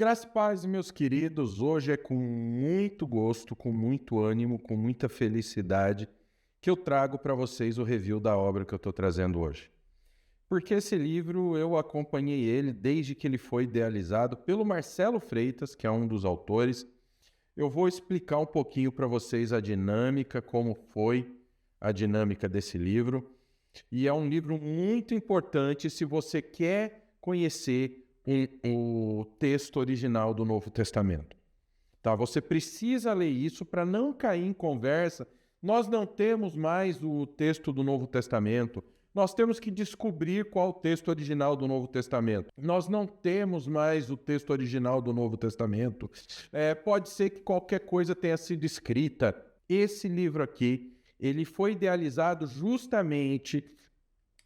Graça e paz, meus queridos, hoje é com muito gosto, com muito ânimo, com muita felicidade que eu trago para vocês o review da obra que eu estou trazendo hoje. Porque esse livro eu acompanhei ele desde que ele foi idealizado pelo Marcelo Freitas, que é um dos autores. Eu vou explicar um pouquinho para vocês a dinâmica, como foi a dinâmica desse livro. E é um livro muito importante se você quer conhecer o texto original do Novo Testamento. Tá? Você precisa ler isso para não cair em conversa. Nós não temos mais o texto do Novo Testamento. Nós temos que descobrir qual o texto original do Novo Testamento. Nós não temos mais o texto original do Novo Testamento. Pode ser que qualquer coisa tenha sido escrita. Esse livro aqui, ele foi idealizado justamente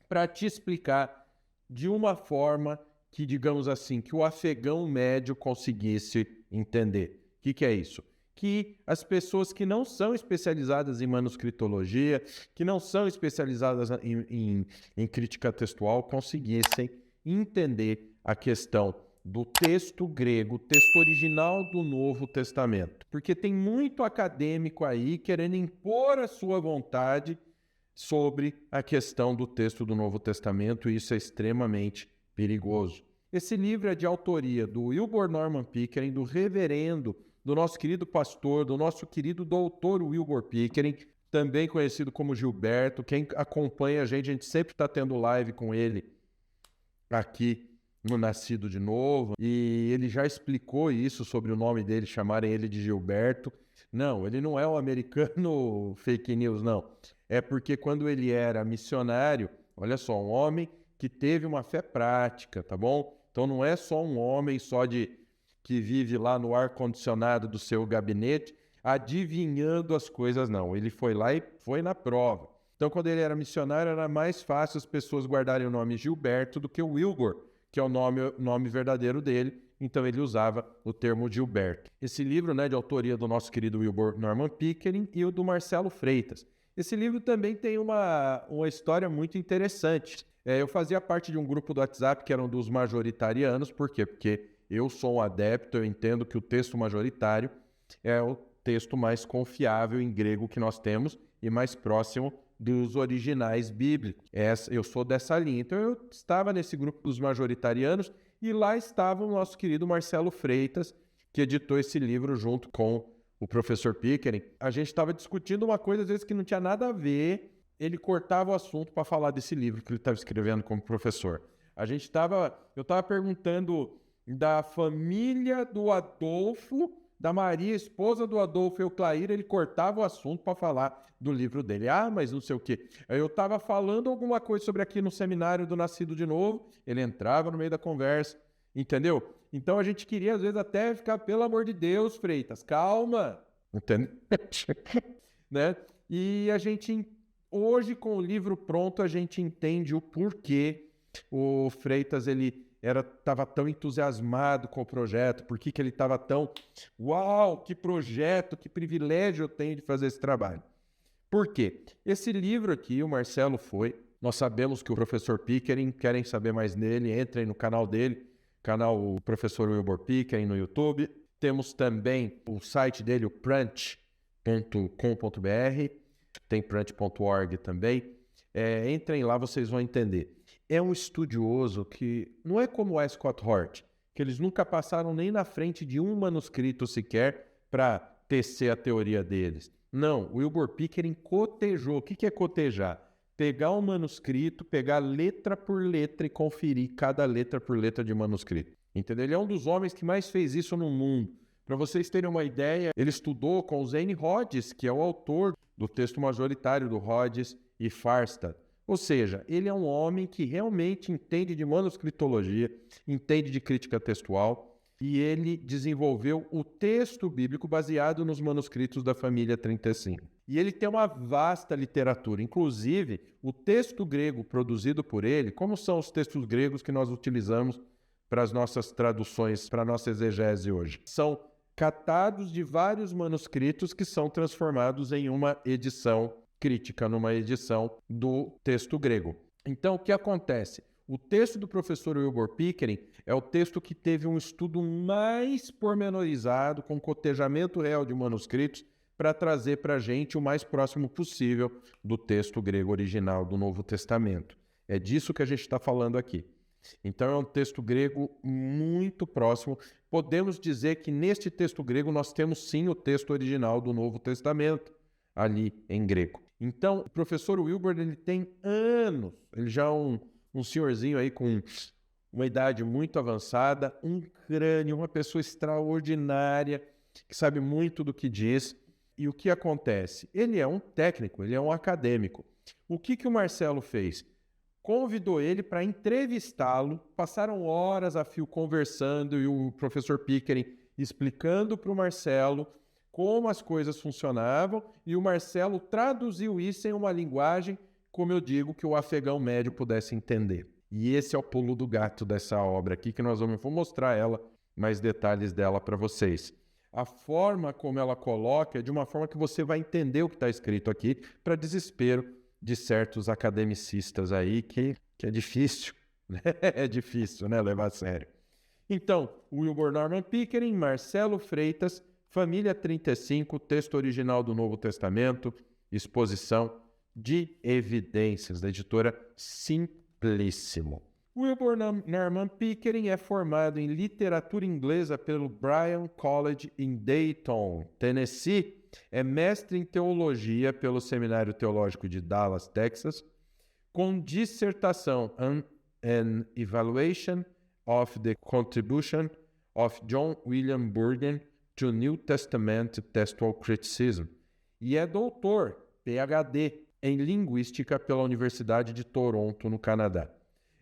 para te explicar de uma forma que, digamos assim, que o afegão médio conseguisse entender. O que é isso? Que as pessoas que não são especializadas em manuscritologia, que não são especializadas em crítica textual, conseguissem entender a questão do texto grego, texto original do Novo Testamento. Porque tem muito acadêmico aí querendo impor a sua vontade sobre a questão do texto do Novo Testamento, e isso é extremamente perigoso. Esse livro é de autoria do Wilbur Norman Pickering, do reverendo, do nosso querido pastor, do nosso querido doutor Wilbur Pickering, também conhecido como Gilberto. Quem acompanha a gente sempre está tendo live com ele aqui no Nascido de Novo, e ele já explicou isso sobre o nome dele, chamarem ele de Gilberto. Não, ele não é um americano fake news, não. É porque quando ele era missionário, olha só, um homem que teve uma fé prática, tá bom? Então não é só um homem que vive lá no ar-condicionado do seu gabinete adivinhando as coisas, não. Ele foi lá e foi na prova. Então, quando ele era missionário, era mais fácil as pessoas guardarem o nome Gilberto do que o Wilbur, que é o nome verdadeiro dele. Então, ele usava o termo Gilberto. Esse livro, de autoria do nosso querido Wilbur Norman Pickering e o do Marcelo Freitas. Esse livro também tem uma história muito interessante. Eu fazia parte de um grupo do WhatsApp que eram dos majoritarianos. Por quê? Porque eu sou um adepto, eu entendo que o texto majoritário é o texto mais confiável em grego que nós temos e mais próximo dos originais bíblicos. Eu sou dessa linha. Então eu estava nesse grupo dos majoritarianos e lá estava o nosso querido Marcelo Freitas, que editou esse livro junto com o professor Pickering. A gente estava discutindo uma coisa às vezes que não tinha nada a ver. Ele cortava o assunto para falar desse livro que ele estava escrevendo como professor. Eu estava perguntando da família do Adolfo, da Maria, esposa do Adolfo Euclair, ele cortava o assunto para falar do livro dele. Ah, mas não sei o quê. Eu estava falando alguma coisa sobre aqui no seminário do Nascido de Novo, ele entrava no meio da conversa, entendeu? Então a gente queria às vezes até ficar, pelo amor de Deus, Freitas, calma, entendeu? Né? E a gente, hoje com o livro pronto, a gente entende o porquê o Freitas, ele estava tão entusiasmado com o projeto, por que ele estava tão, uau, que projeto, que privilégio eu tenho de fazer esse trabalho. Por quê? Esse livro aqui, o Marcelo nós sabemos que o professor Pickering, querem saber mais dele, entrem no canal dele, canal o professor Wilbur Pickering no YouTube. Temos também o site dele, o prunch.com.br, tem prunch.org também. Entrem lá, vocês vão entender. É um estudioso que não é como o Scott Hort, que eles nunca passaram nem na frente de um manuscrito sequer para tecer a teoria deles. Não, o Wilbur Pickering cotejou. O que é cotejar? Pegar um manuscrito, pegar letra por letra e conferir cada letra por letra de manuscrito. Entendeu? Ele é um dos homens que mais fez isso no mundo. Para vocês terem uma ideia, ele estudou com o Zane Hodges, que é o autor do texto majoritário do Hodges e Farstad. Ou seja, ele é um homem que realmente entende de manuscritologia, entende de crítica textual, e ele desenvolveu o texto bíblico baseado nos manuscritos da família 35. E ele tem uma vasta literatura, inclusive o texto grego produzido por ele, como são os textos gregos que nós utilizamos para as nossas traduções, para a nossa exegese hoje. São catados de vários manuscritos que são transformados em uma edição crítica, numa edição do texto grego. Então, o que acontece? o texto do professor Wilbur Pickering é o texto que teve um estudo mais pormenorizado, com cotejamento real de manuscritos, para trazer para a gente o mais próximo possível do texto grego original do Novo Testamento. É disso que a gente está falando aqui. Então é um texto grego muito próximo. Podemos dizer que neste texto grego nós temos sim o texto original do Novo Testamento, ali em grego. Então, o professor Wilbur, ele tem anos, ele já é um senhorzinho aí com uma idade muito avançada, um crânio, uma pessoa extraordinária, que sabe muito do que diz. E o que acontece? Ele é um técnico, ele é um acadêmico. O que o Marcelo fez? Convidou ele para entrevistá-lo, passaram horas a fio conversando e o professor Pickering explicando para o Marcelo como as coisas funcionavam, e o Marcelo traduziu isso em uma linguagem, como eu digo, que o afegão médio pudesse entender. E esse é o pulo do gato dessa obra aqui, que vou mostrar ela, mais detalhes dela para vocês. A forma como ela coloca é de uma forma que você vai entender o que está escrito aqui, para desespero de certos academicistas aí, que é difícil, né? É difícil, né, levar a sério. Então, Wilbur Norman Pickering, Marcelo Freitas, Família 35, texto original do Novo Testamento, exposição de evidências, da editora Simplíssimo. Wilbur Norman Pickering é formado em literatura inglesa pelo Bryan College em Dayton, Tennessee. É mestre em teologia pelo Seminário Teológico de Dallas, Texas, com dissertação An Evaluation of the Contribution of John William Burden to New Testament Textual Criticism, e é doutor, PhD, em Linguística pela Universidade de Toronto, no Canadá.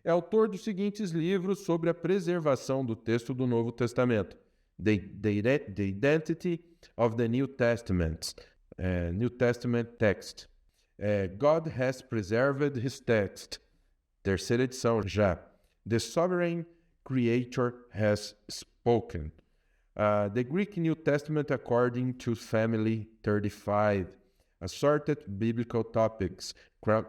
É autor dos seguintes livros sobre a preservação do texto do Novo Testamento: The Identity of the New Testament, New Testament Text, God Has Preserved His Text, terceira edição já, The Sovereign Creator Has Spoken, The Greek New Testament According to Family 35, Assorted Biblical Topics,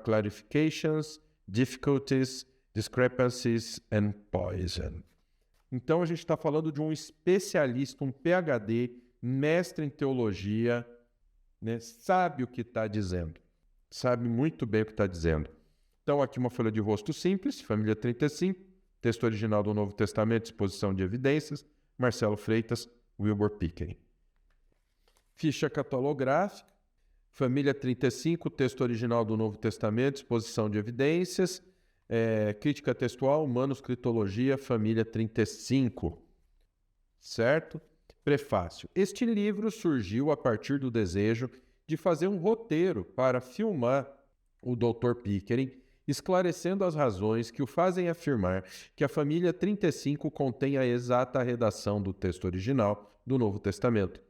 Clarifications, Difficulties, Discrepancies and Poison. Então a gente está falando de um especialista, um PhD, mestre em teologia, né? Sabe o que está dizendo, sabe muito bem o que está dizendo. Então aqui uma folha de rosto simples, Família 35, texto original do Novo Testamento, exposição de evidências, Marcelo Freitas, Wilbur Pickering. Ficha catalográfica, Família 35, texto original do Novo Testamento, exposição de evidências, crítica textual, manuscritologia, Família 35. Certo? Prefácio. Este livro surgiu a partir do desejo de fazer um roteiro para filmar o Dr. Pickering, esclarecendo as razões que o fazem afirmar que a Família 35 contém a exata redação do texto original do Novo Testamento.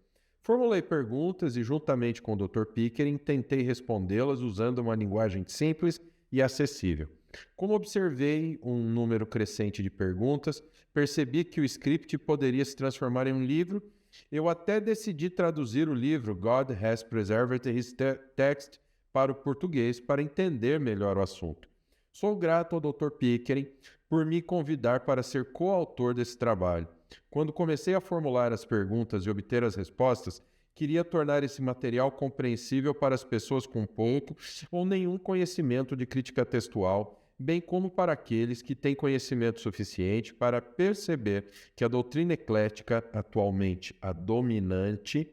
Formulei perguntas e, juntamente com o Dr. Pickering, tentei respondê-las usando uma linguagem simples e acessível. Como observei um número crescente de perguntas, percebi que o script poderia se transformar em um livro. Eu até decidi traduzir o livro God Has Preserved His Text para o português para entender melhor o assunto. Sou grato ao Dr. Pickering por me convidar para ser coautor desse trabalho. Quando comecei a formular as perguntas e obter as respostas, queria tornar esse material compreensível para as pessoas com pouco ou nenhum conhecimento de crítica textual, bem como para aqueles que têm conhecimento suficiente para perceber que a doutrina eclética, atualmente a dominante,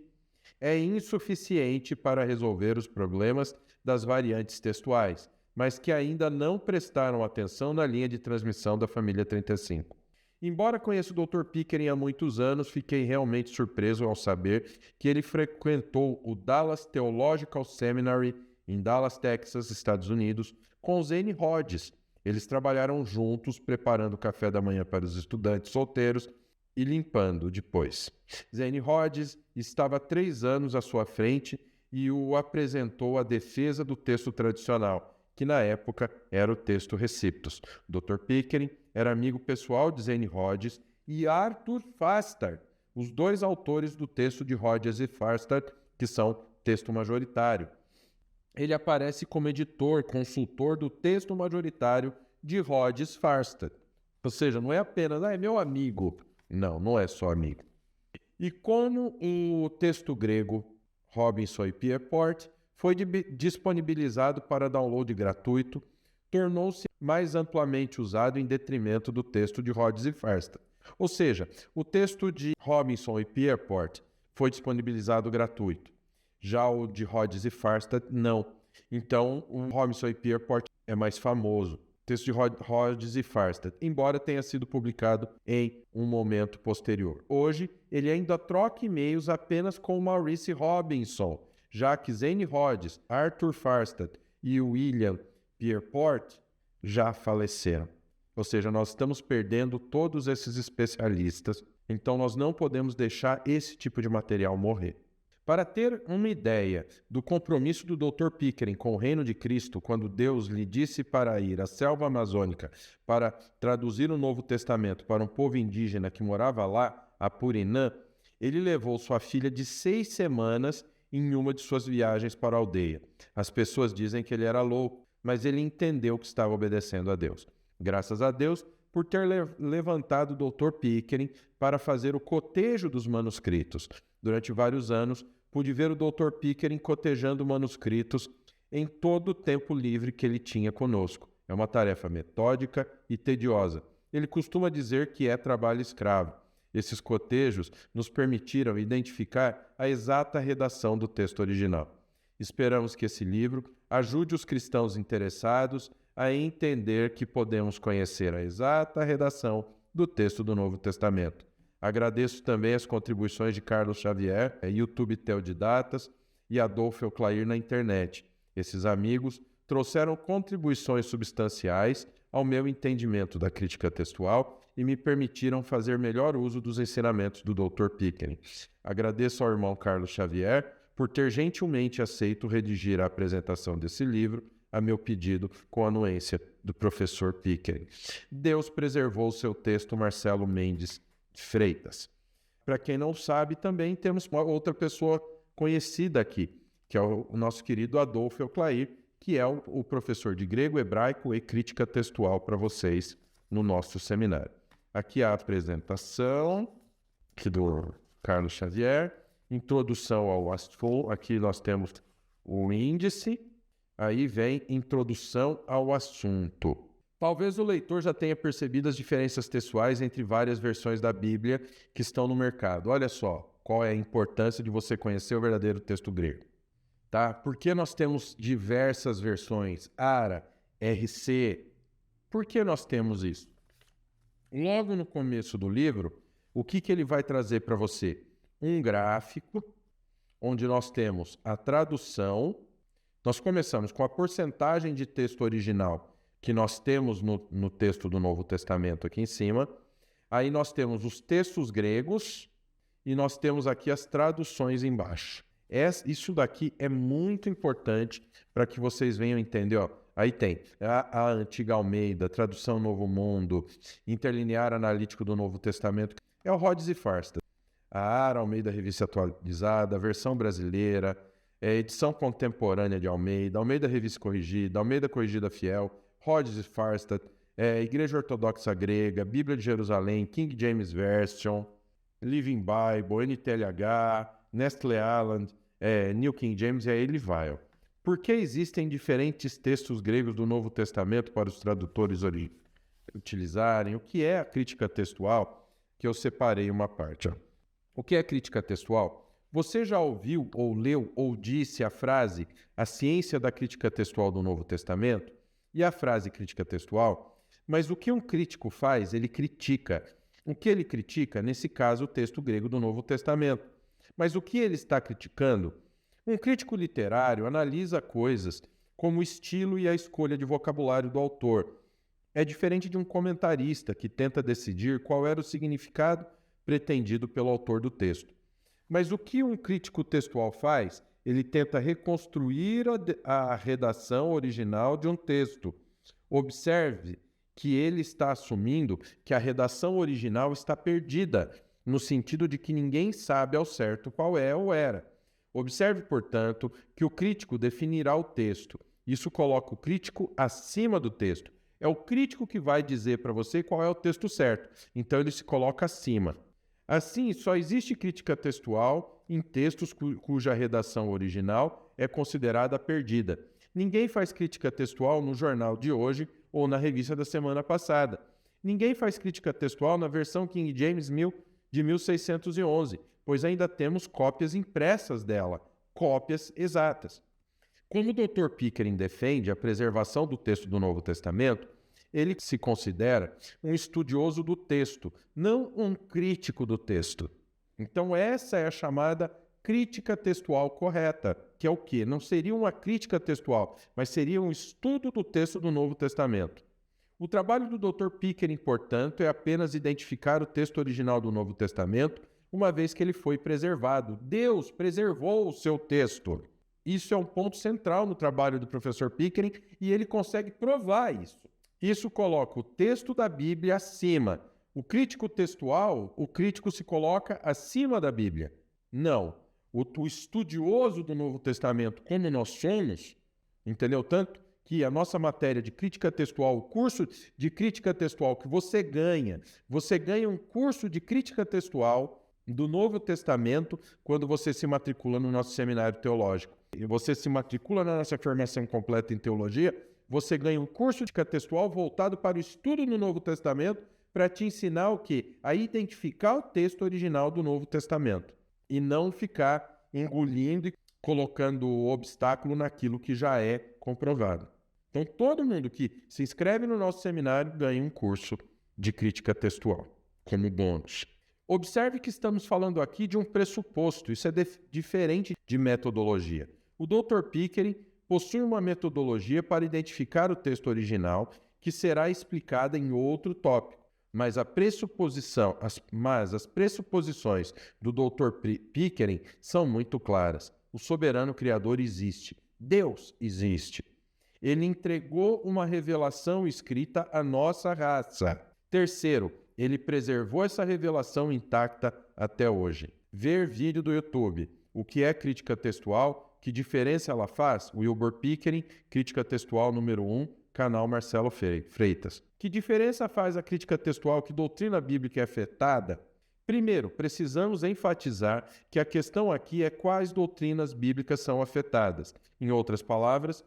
é insuficiente para resolver os problemas das variantes textuais, mas que ainda não prestaram atenção na linha de transmissão da Família 35. Embora conheça o Dr. Pickering há muitos anos, fiquei realmente surpreso ao saber que ele frequentou o Dallas Theological Seminary em Dallas, Texas, Estados Unidos, com Zane Hodges. Eles trabalharam juntos, preparando o café da manhã para os estudantes solteiros e limpando depois. Zane Hodges estava 3 anos à sua frente e o apresentou à defesa do texto tradicional, que na época era o texto Receptus. Dr. Pickering era amigo pessoal de Zane Hodges e Arthur Fastard, os dois autores do texto de Hodges e Fastard, que são texto majoritário. Ele aparece como editor, consultor do texto majoritário de Rod Sfarstad. Ou seja, não é apenas, é meu amigo. Não, não é só amigo. E como o texto grego Robinson e Pierpont foi disponibilizado para download gratuito, tornou-se mais amplamente usado em detrimento do texto de Rhodes e Farstad. Ou seja, o texto de Robinson e Pierpont foi disponibilizado gratuito, já o de Rhodes e Farstad não. Então, o Robinson e Pierpont é mais famoso. O texto de Rhodes e Farstad, embora tenha sido publicado em um momento posterior. Hoje, ele ainda troca e-mails apenas com Maurice Robinson, já que Zane Rhodes, Arthur Farstad e William Pierpont já faleceram. Ou seja, nós estamos perdendo todos esses especialistas, então nós não podemos deixar esse tipo de material morrer. Para ter uma ideia do compromisso do Dr. Pickering com o reino de Cristo, quando Deus lhe disse para ir à selva amazônica para traduzir o Novo Testamento para um povo indígena que morava lá, a Purinã, ele levou sua filha de 6 semanas em uma de suas viagens para a aldeia. As pessoas dizem que ele era louco, mas ele entendeu que estava obedecendo a Deus. Graças a Deus por ter levantado o Dr. Pickering para fazer o cotejo dos manuscritos. Durante vários anos, pude ver o Dr. Pickering cotejando manuscritos em todo o tempo livre que ele tinha conosco. É uma tarefa metódica e tediosa. Ele costuma dizer que é trabalho escravo. Esses cotejos nos permitiram identificar a exata redação do texto original. Esperamos que esse livro ajude os cristãos interessados a entender que podemos conhecer a exata redação do texto do Novo Testamento. Agradeço também as contribuições de Carlos Xavier, YouTube Teodidatas e Adolfo Euclair na internet. Esses amigos trouxeram contribuições substanciais ao meu entendimento da crítica textual e me permitiram fazer melhor uso dos ensinamentos do Dr. Pickering. Agradeço ao irmão Carlos Xavier por ter gentilmente aceito redigir a apresentação desse livro a meu pedido com a anuência do professor Pickering. Deus preservou o seu texto, Marcelo Mendes Freitas. Para quem não sabe, também temos uma outra pessoa conhecida aqui, que é o nosso querido Adolfo Euclair, que é o professor de grego, hebraico e crítica textual para vocês no nosso seminário. Aqui a apresentação aqui do Carlos Xavier, introdução ao assunto, aqui nós temos o índice, aí vem introdução ao assunto. Talvez o leitor já tenha percebido as diferenças textuais entre várias versões da Bíblia que estão no mercado. Olha só qual é a importância de você conhecer o verdadeiro texto grego. Tá? Por que nós temos diversas versões? ARA, RC. Por que nós temos isso? Logo no começo do livro, o que ele vai trazer para você? Um gráfico, onde nós temos a tradução. Nós começamos com a porcentagem de texto original que nós temos no texto do Novo Testamento aqui em cima. Aí nós temos os textos gregos e nós temos aqui as traduções embaixo. Isso daqui é muito importante para que vocês venham entender. Ó, aí tem a Antiga Almeida, Tradução Novo Mundo, Interlinear Analítico do Novo Testamento. É o Rhodes e Farstad. A ARA, Almeida Revista Atualizada, a versão brasileira, edição contemporânea de Almeida, Almeida Revista Corrigida, Almeida Corrigida Fiel, Rhodes e Farstad, Igreja Ortodoxa Grega, Bíblia de Jerusalém, King James Version, Living Bible, NTLH, Nestle Aland, New King James, e aí ele vai. Ó. Por que existem diferentes textos gregos do Novo Testamento para os tradutores utilizarem? O que é a crítica textual? Que eu separei uma parte. Ó. O que é crítica textual? Você já ouviu, ou leu, ou disse a frase a ciência da crítica textual do Novo Testamento? E a frase crítica textual? Mas o que um crítico faz? Ele critica. O que ele critica? Nesse caso, o texto grego do Novo Testamento. Mas o que ele está criticando? Um crítico literário analisa coisas como o estilo e a escolha de vocabulário do autor. É diferente de um comentarista que tenta decidir qual era o significado pretendido pelo autor do texto. Mas o que um crítico textual faz? Ele tenta reconstruir a redação original de um texto. Observe que ele está assumindo que a redação original está perdida, no sentido de que ninguém sabe ao certo qual é ou era. Observe, portanto, que o crítico definirá o texto. Isso coloca o crítico acima do texto. É o crítico que vai dizer para você qual é o texto certo. Então ele se coloca acima. Assim, só existe crítica textual em textos cuja redação original é considerada perdida. Ninguém faz crítica textual no jornal de hoje ou na revista da semana passada. Ninguém faz crítica textual na versão King James de 1611, pois ainda temos cópias impressas dela, cópias exatas. Como o Dr. Pickering defende a preservação do texto do Novo Testamento, ele se considera um estudioso do texto, não um crítico do texto. Então essa é a chamada crítica textual correta, que é o quê? Não seria uma crítica textual, mas seria um estudo do texto do Novo Testamento. O trabalho do Dr. Pickering, portanto, é apenas identificar o texto original do Novo Testamento, uma vez que ele foi preservado. Deus preservou o seu texto. Isso é um ponto central no trabalho do professor Pickering e ele consegue provar isso. Isso coloca o texto da Bíblia acima. O crítico textual, o crítico se coloca acima da Bíblia. Não. O estudioso do Novo Testamento, como nós somos, entendeu? Tanto que a nossa matéria de crítica textual, o curso de crítica textual que você ganha um curso de crítica textual do Novo Testamento quando você se matricula no nosso seminário teológico. E você se matricula na nossa formação completa em teologia, você ganha um curso de crítica textual voltado para o estudo no Novo Testamento para te ensinar o quê? A identificar o texto original do Novo Testamento e não ficar engolindo e colocando obstáculo naquilo que já é comprovado. Então, todo mundo que se inscreve no nosso seminário ganha um curso de crítica textual, como bônus. Observe que estamos falando aqui de um pressuposto, isso é diferente de metodologia. O Dr. Pickering possui uma metodologia para identificar o texto original, que será explicada em outro tópico, mas as pressuposições do Dr. Pickering são muito claras. O soberano Criador existe. Deus existe. Ele entregou uma revelação escrita à nossa raça. Terceiro, ele preservou essa revelação intacta até hoje. Ver vídeo do YouTube. O que é crítica textual? Que diferença ela faz? Wilbur Pickering, crítica textual número 1, canal Marcelo Freitas. Que diferença faz a crítica textual? Que doutrina bíblica é afetada? Primeiro, precisamos enfatizar que a questão aqui é quais doutrinas bíblicas são afetadas. Em outras palavras,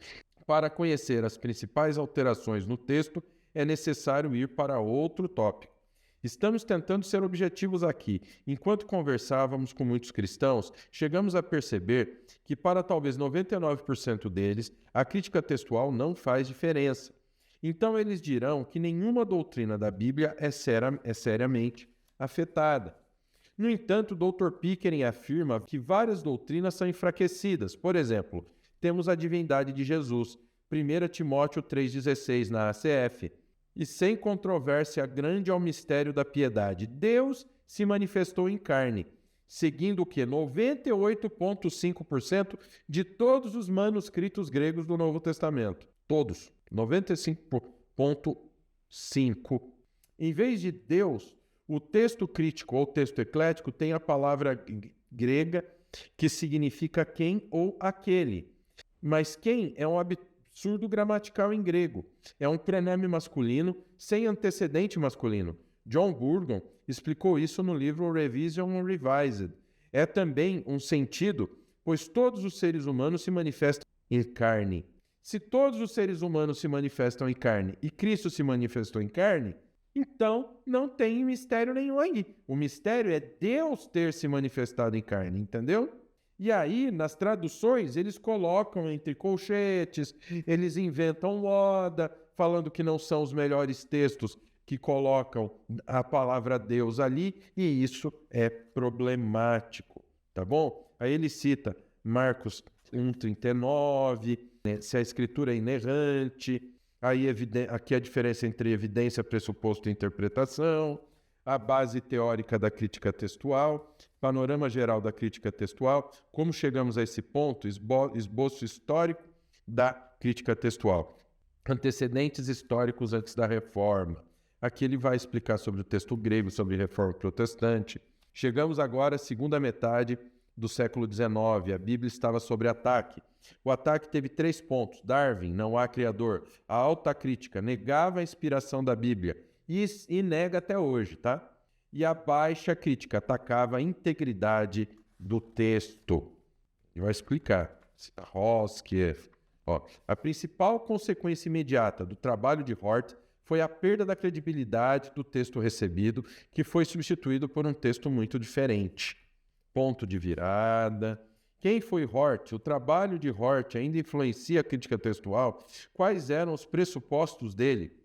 para conhecer as principais alterações no texto, é necessário ir para outro tópico. Estamos tentando ser objetivos aqui. Enquanto conversávamos com muitos cristãos, chegamos a perceber que para talvez 99% deles, a crítica textual não faz diferença. Então eles dirão que nenhuma doutrina da Bíblia é seriamente afetada. No entanto, o Dr. Pickering afirma que várias doutrinas são enfraquecidas. Por exemplo, temos a divindade de Jesus, 1 Timóteo 3,16 na ACF. E sem controvérsia grande ao mistério da piedade. Deus se manifestou em carne, seguindo o que? 98,5% de todos os manuscritos gregos do Novo Testamento. Todos. 95,5%. Em vez de Deus, o texto crítico ou texto eclético tem a palavra grega que significa quem ou aquele. Mas quem é um absurdo gramatical em grego. É um pronome masculino sem antecedente masculino. John Burgon explicou isso no livro Revision Revised. É também um sentido, pois todos os seres humanos se manifestam em carne. Se todos os seres humanos se manifestam em carne e Cristo se manifestou em carne, então não tem mistério nenhum aí. O mistério é Deus ter se manifestado em carne, entendeu? E aí, nas traduções, eles colocam entre colchetes, eles inventam moda, falando que não são os melhores textos que colocam a palavra Deus ali, e isso é problemático, tá bom? Aí ele cita Marcos 1,39, né, se a escritura é inerrante, aí aqui a diferença entre evidência, pressuposto e interpretação, a base teórica da crítica textual, panorama geral da crítica textual, como chegamos a esse ponto, esboço histórico da crítica textual, antecedentes históricos antes da Reforma. Aqui ele vai explicar sobre o texto grego, sobre a Reforma Protestante. Chegamos agora à segunda metade do século XIX. A Bíblia estava sob ataque. O ataque teve 3 pontos. Darwin, não há criador. A alta crítica negava a inspiração da Bíblia e nega até hoje, tá? E a baixa crítica atacava a integridade do texto. E vai explicar. Roskieff. A principal consequência imediata do trabalho de Hort foi a perda da credibilidade do texto recebido, que foi substituído por um texto muito diferente. Ponto de virada. Quem foi Hort? O trabalho de Hort ainda influencia a crítica textual? Quais eram os pressupostos dele?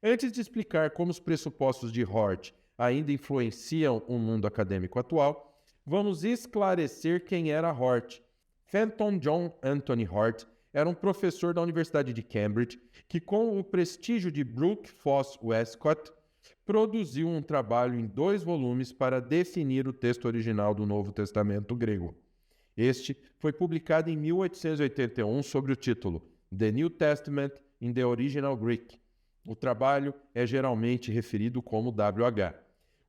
Antes de explicar como os pressupostos de Hort ainda influenciam o mundo acadêmico atual, vamos esclarecer quem era Hort. Fenton John Anthony Hort era um professor da Universidade de Cambridge que, com o prestígio de Brooke Foss Westcott, produziu um trabalho em 2 volumes para definir o texto original do Novo Testamento grego. Este foi publicado em 1881 sob o título The New Testament in the Original Greek. O trabalho é geralmente referido como WH.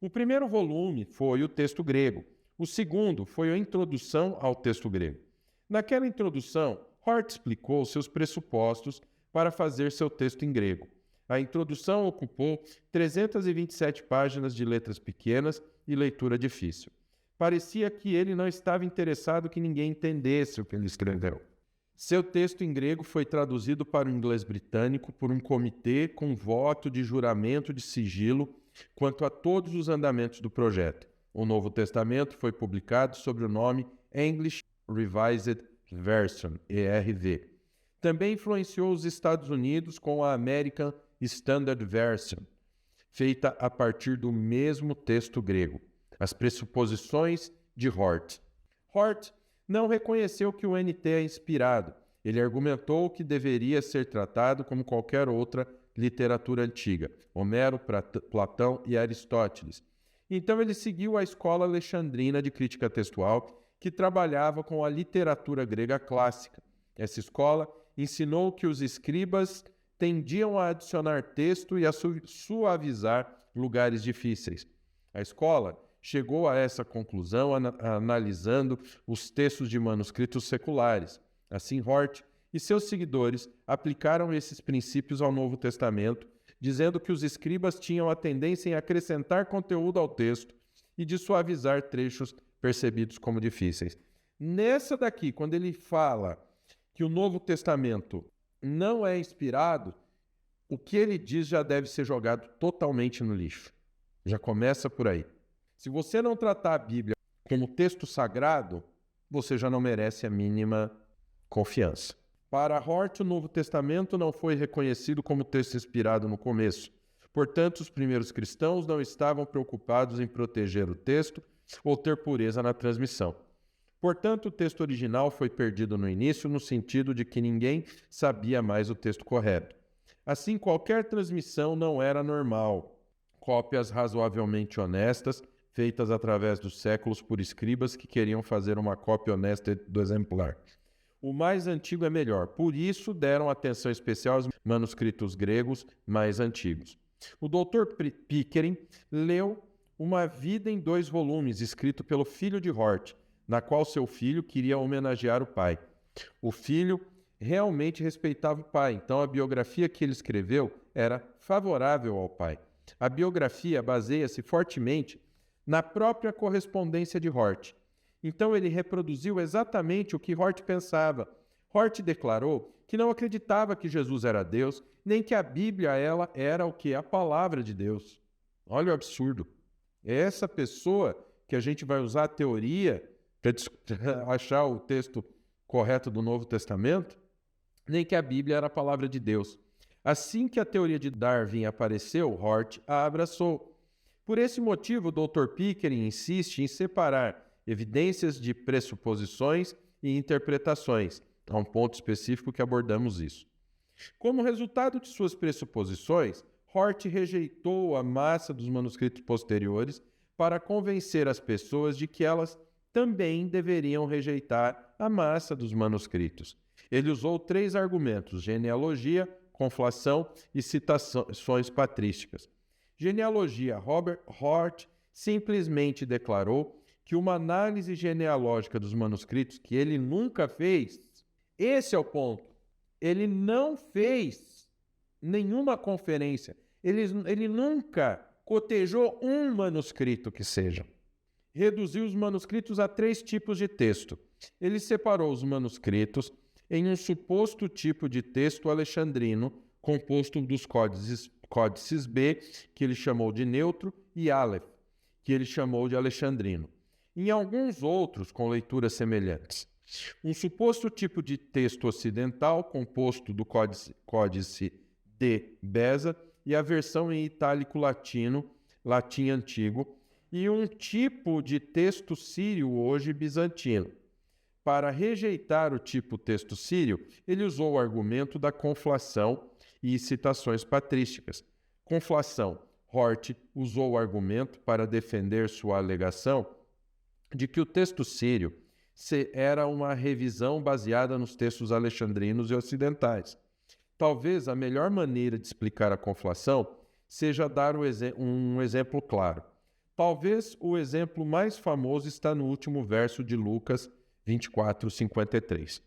O primeiro volume foi o texto grego. O segundo foi a introdução ao texto grego. Naquela introdução, Hort explicou seus pressupostos para fazer seu texto em grego. A introdução ocupou 327 páginas de letras pequenas e leitura difícil. Parecia que ele não estava interessado que ninguém entendesse o que ele escreveu. Seu texto em grego foi traduzido para o inglês britânico por um comitê com voto de juramento de sigilo quanto a todos os andamentos do projeto. O Novo Testamento foi publicado sob o nome English Revised Version, ERV. Também influenciou os Estados Unidos com a American Standard Version, feita a partir do mesmo texto grego. As pressuposições de Hort. Hort não reconheceu que o NT é inspirado. Ele argumentou que deveria ser tratado como qualquer outra literatura antiga, Homero, Platão e Aristóteles. Então ele seguiu a escola alexandrina de crítica textual, que trabalhava com a literatura grega clássica. Essa escola ensinou que os escribas tendiam a adicionar texto e a suavizar lugares difíceis. A escola chegou a essa conclusão analisando os textos de manuscritos seculares. Assim, Hort e seus seguidores aplicaram esses princípios ao Novo Testamento, dizendo que os escribas tinham a tendência em acrescentar conteúdo ao texto e de suavizar trechos percebidos como difíceis. Nessa daqui, quando ele fala que o Novo Testamento não é inspirado, o que ele diz já deve ser jogado totalmente no lixo. Já começa por aí. Se você não tratar a Bíblia como texto sagrado, você já não merece a mínima confiança. Para Hort, o Novo Testamento não foi reconhecido como texto inspirado no começo. Portanto, os primeiros cristãos não estavam preocupados em proteger o texto ou ter pureza na transmissão. Portanto, o texto original foi perdido no início, no sentido de que ninguém sabia mais o texto correto. Assim, qualquer transmissão não era normal. Cópias razoavelmente honestas, feitas através dos séculos por escribas que queriam fazer uma cópia honesta do exemplar. O mais antigo é melhor, por isso deram atenção especial aos manuscritos gregos mais antigos. O Dr. Pickering leu Uma Vida em 2 volumes, escrito pelo filho de Hort, na qual seu filho queria homenagear o pai. O filho realmente respeitava o pai, então a biografia que ele escreveu era favorável ao pai. A biografia baseia-se fortemente na própria correspondência de Hort. Então ele reproduziu exatamente o que Hort pensava. Hort declarou que não acreditava que Jesus era Deus, nem que a Bíblia ela era o que? A palavra de Deus. Olha o absurdo. É essa pessoa que a gente vai usar a teoria para achar o texto correto do Novo Testamento, nem que a Bíblia era a palavra de Deus. Assim que a teoria de Darwin apareceu, Hort a abraçou. Por esse motivo, o Dr. Pickering insiste em separar evidências de pressuposições e interpretações. Há um ponto específico que abordamos isso. Como resultado de suas pressuposições, Hort rejeitou a massa dos manuscritos posteriores para convencer as pessoas de que elas também deveriam rejeitar a massa dos manuscritos. Ele usou 3 argumentos: genealogia, conflação e citações patrísticas. Genealogia. Robert Hort simplesmente declarou que uma análise genealógica dos manuscritos, que ele nunca fez, esse é o ponto. Ele não fez nenhuma conferência. Ele nunca cotejou um manuscrito que seja. Reduziu os manuscritos a 3 tipos de texto. Ele separou os manuscritos em um suposto tipo de texto alexandrino, composto dos códices B, que ele chamou de neutro, e Aleph, que ele chamou de alexandrino. Em alguns outros, com leituras semelhantes. Um suposto tipo de texto ocidental, composto do códice D, Beza, e a versão em itálico latino, latim antigo, e um tipo de texto sírio, hoje bizantino. Para rejeitar o tipo texto sírio, ele usou o argumento da conflação e citações patrísticas. Conflação. Hort usou o argumento para defender sua alegação de que o texto sírio era uma revisão baseada nos textos alexandrinos e ocidentais. Talvez a melhor maneira de explicar a conflação seja dar um exemplo claro. Talvez o exemplo mais famoso está no último verso de Lucas 24:53.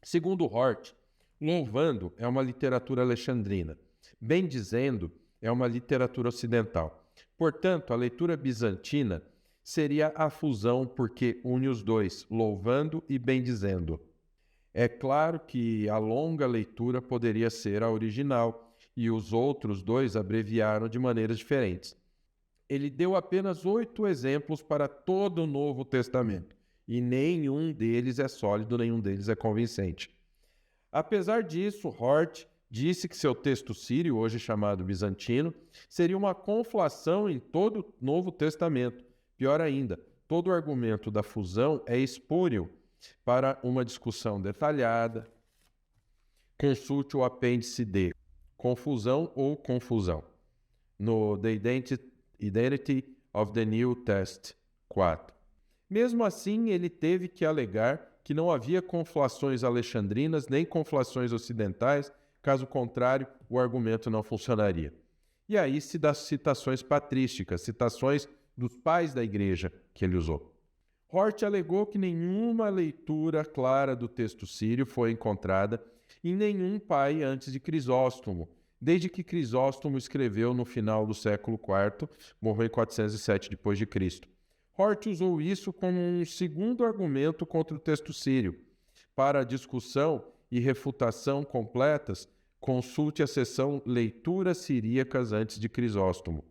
Segundo Hort, louvando é uma literatura alexandrina, bendizendo é uma literatura ocidental. Portanto, a leitura bizantina seria a fusão porque une os dois, louvando e bendizendo. É claro que a longa leitura poderia ser a original e os outros dois abreviaram de maneiras diferentes. Ele deu apenas 8 exemplos para todo o Novo Testamento e nenhum deles é sólido, nenhum deles é convincente. Apesar disso, Hort disse que seu texto sírio, hoje chamado bizantino, seria uma conflação em todo o Novo Testamento. Pior ainda, todo o argumento da fusão é espúrio para uma discussão detalhada. Consulte o apêndice D, confusão ou confusão, no The Identity of the New Test 4. Mesmo assim, ele teve que alegar que não havia conflações alexandrinas nem conflações ocidentais, caso contrário, o argumento não funcionaria. E aí se dá citações patrísticas, citações dos pais da igreja que ele usou. Hort alegou que nenhuma leitura clara do texto sírio foi encontrada em nenhum pai antes de Crisóstomo, desde que Crisóstomo escreveu no final do século IV, morreu em 407 d.C. Hort usou isso como um segundo argumento contra o texto sírio. Para a discussão e refutação completas, consulte a seção Leituras Siríacas antes de Crisóstomo,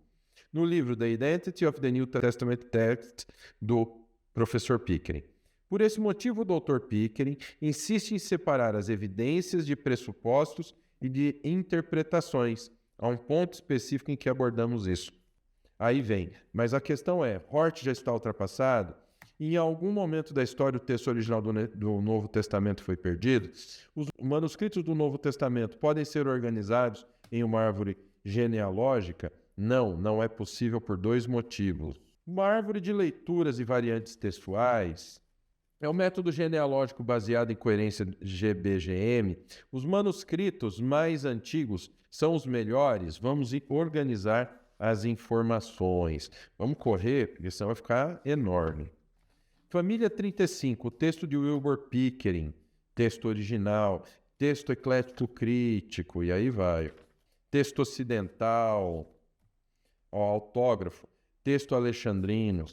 no livro The Identity of the New Testament Text, do professor Pickering. Por esse motivo, o Dr. Pickering insiste em separar as evidências de pressupostos e de interpretações. Há um ponto específico em que abordamos isso. Aí vem, mas a questão é, Hort já está ultrapassado? Em algum momento da história o texto original do Novo Testamento foi perdido? Os manuscritos do Novo Testamento podem ser organizados em uma árvore genealógica? Não, não é possível por 2 motivos. Uma árvore de leituras e variantes textuais é um método genealógico baseado em coerência GBGM. Os manuscritos mais antigos são os melhores. Vamos organizar as informações. Vamos correr, porque senão vai ficar enorme. Família 35, o texto de Wilbur Pickering, texto original, texto eclético crítico, e aí vai. Texto ocidental, autógrafo, texto alexandrino.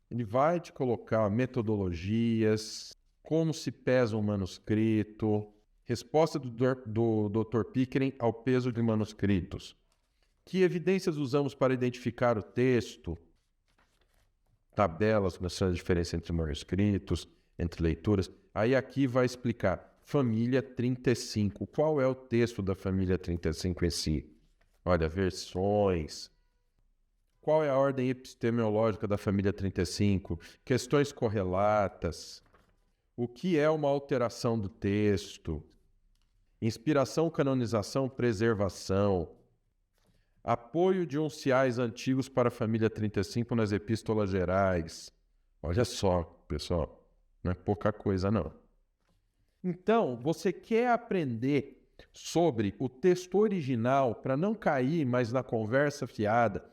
Ele vai te colocar metodologias, como se pesa um manuscrito, resposta do Dr. Pickering ao peso de manuscritos. Que evidências usamos para identificar o texto? Tabelas mostrando a diferença entre manuscritos, entre leituras. Aí aqui vai explicar família 35. Qual é o texto da família 35 em si? Olha, versões. Qual é a ordem epistemológica da família 35? Questões correlatas. O que é uma alteração do texto? Inspiração, canonização, preservação. Apoio de unciais antigos para a família 35 nas epístolas gerais. Olha só, pessoal, não é pouca coisa, não. Então, você quer aprender sobre o texto original para não cair mais na conversa fiada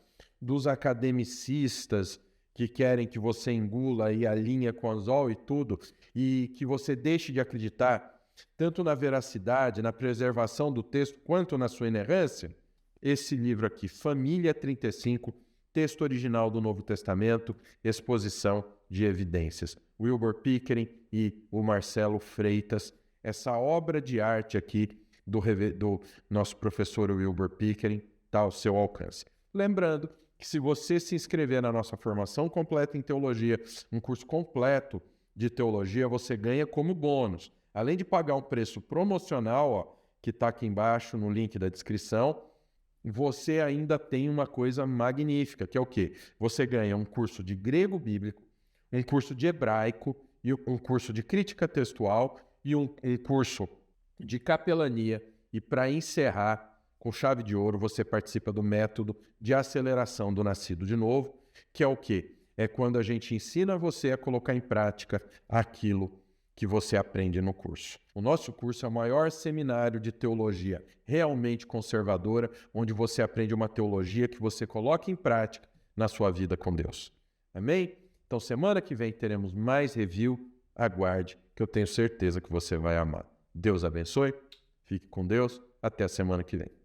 dos academicistas que querem que você engula aí a linha com anzol e tudo, e que você deixe de acreditar tanto na veracidade, na preservação do texto, quanto na sua inerrância, esse livro aqui, Família 35, texto original do Novo Testamento, exposição de evidências. Wilbur Pickering e o Marcelo Freitas, essa obra de arte aqui do nosso professor Wilbur Pickering, está ao seu alcance. Lembrando que se você se inscrever na nossa formação completa em teologia, um curso completo de teologia, você ganha como bônus. Além de pagar um preço promocional, ó, que está aqui embaixo no link da descrição, você ainda tem uma coisa magnífica, que é o quê? Você ganha um curso de grego bíblico, um curso de hebraico, e um curso de crítica textual e um curso de capelania. E para encerrar, com chave de ouro, você participa do método de aceleração do nascido de novo, que é o quê? É quando a gente ensina você a colocar em prática aquilo que você aprende no curso. O nosso curso é o maior seminário de teologia realmente conservadora, onde você aprende uma teologia que você coloca em prática na sua vida com Deus. Amém? Então, semana que vem teremos mais review. Aguarde, que eu tenho certeza que você vai amar. Deus abençoe. Fique com Deus. Até a semana que vem.